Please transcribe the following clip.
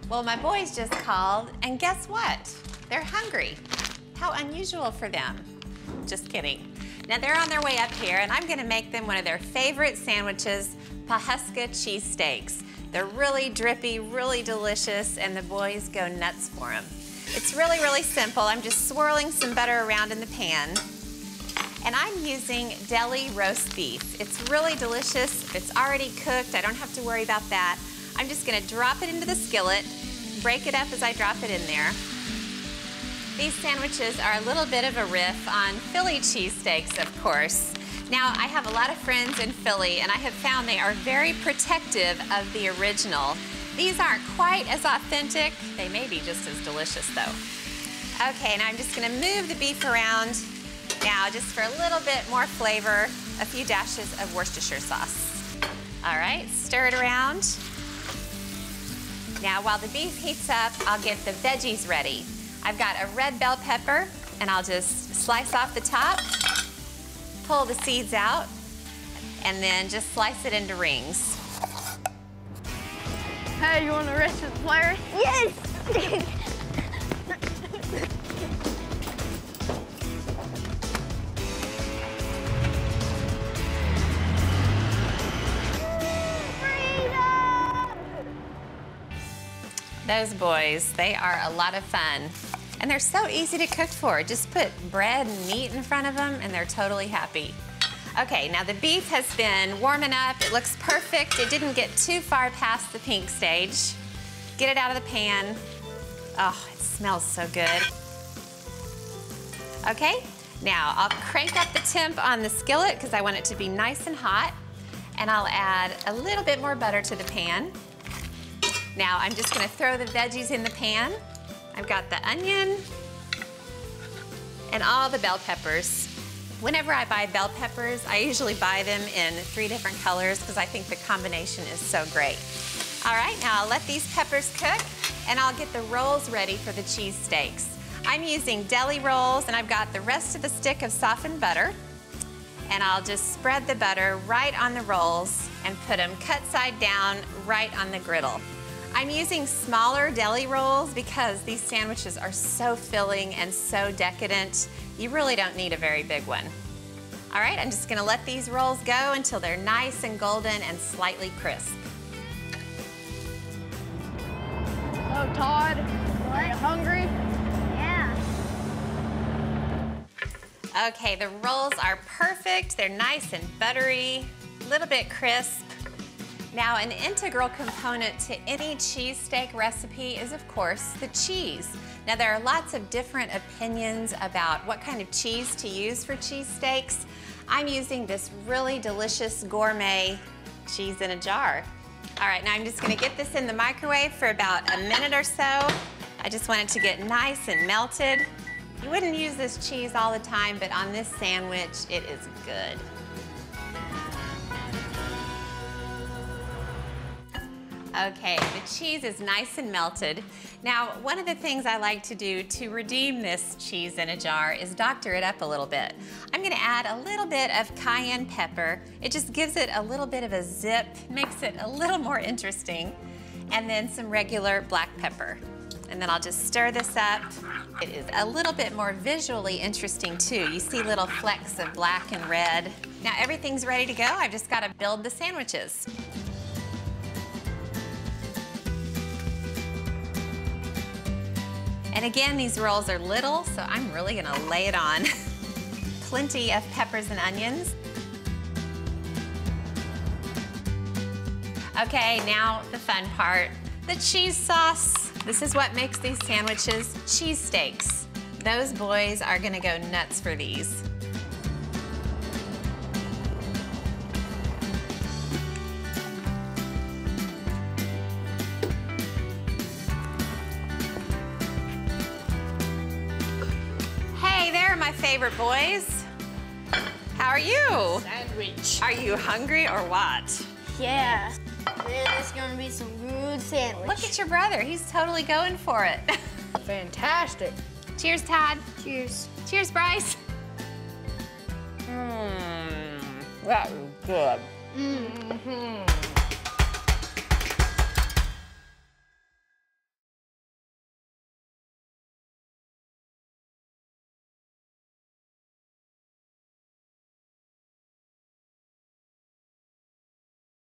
Well, my boys just called, and guess what? They're hungry. How unusual for them. Just kidding. Now they're on their way up here, and I'm gonna make them one of their favorite sandwiches, Pawhuska Cheese Steaks. They're really drippy, really delicious, and the boys go nuts for them. It's really, really simple. I'm just swirling some butter around in the pan. And I'm using deli roast beef. It's really delicious. It's already cooked. I don't have to worry about that. I'm just gonna drop it into the skillet, break it up as I drop it in there. These sandwiches are a little bit of a riff on Philly cheesesteaks, of course. Now, I have a lot of friends in Philly, and I have found they are very protective of the original. These aren't quite as authentic. They may be just as delicious, though. Okay, now I'm just gonna move the beef around. Now, just for a little bit more flavor, a few dashes of Worcestershire sauce. All right, stir it around. Now, while the beef heats up, I'll get the veggies ready. I've got a red bell pepper, and I'll just slice off the top, pull the seeds out, and then just slice it into rings. Hey, you want the rest of the players? Yes! Those boys, they are a lot of fun. And they're so easy to cook for. Just put bread and meat in front of them and they're totally happy. Okay, now the beef has been warming up. It looks perfect. It didn't get too far past the pink stage. Get it out of the pan. Oh, it smells so good. Okay, now I'll crank up the temp on the skillet because I want it to be nice and hot. And I'll add a little bit more butter to the pan. Now I'm just gonna throw the veggies in the pan. I've got the onion and all the bell peppers. Whenever I buy bell peppers, I usually buy them in 3 different colors because I think the combination is so great. All right, now I'll let these peppers cook and I'll get the rolls ready for the cheese steaks. I'm using deli rolls and I've got the rest of the stick of softened butter. And I'll just spread the butter right on the rolls and put them cut side down right on the griddle. I'm using smaller deli rolls because these sandwiches are so filling and so decadent. You really don't need a very big one. All right, I'm just gonna let these rolls go until they're nice and golden and slightly crisp. So, Todd, are you hungry? Yeah. Okay, the rolls are perfect. They're nice and buttery, a little bit crisp. Now, an integral component to any cheesesteak recipe is, of course, the cheese. Now, there are lots of different opinions about what kind of cheese to use for cheesesteaks. I'm using this really delicious gourmet cheese in a jar. All right, now I'm just gonna get this in the microwave for about a minute or so. I just want it to get nice and melted. You wouldn't use this cheese all the time, but on this sandwich, it is good. Okay, the cheese is nice and melted. Now, one of the things I like to do to redeem this cheese in a jar is doctor it up a little bit. I'm gonna add a little bit of cayenne pepper. It just gives it a little bit of a zip, makes it a little more interesting. And then some regular black pepper. And then I'll just stir this up. It is a little bit more visually interesting too. You see little flecks of black and red. Now everything's ready to go. I've just gotta build the sandwiches. And again, these rolls are little, so I'm really gonna lay it on. Plenty of peppers and onions. Okay, now the fun part, the cheese sauce. This is what makes these sandwiches cheese steaks. Those boys are gonna go nuts for these. My favorite boys. How are you? Sandwich. Are you hungry or what? Yeah. It's gonna be some good sandwich. Look at your brother. He's totally going for it. Fantastic. Cheers, Todd. Cheers. Cheers, Bryce. That is good. Mm-hmm.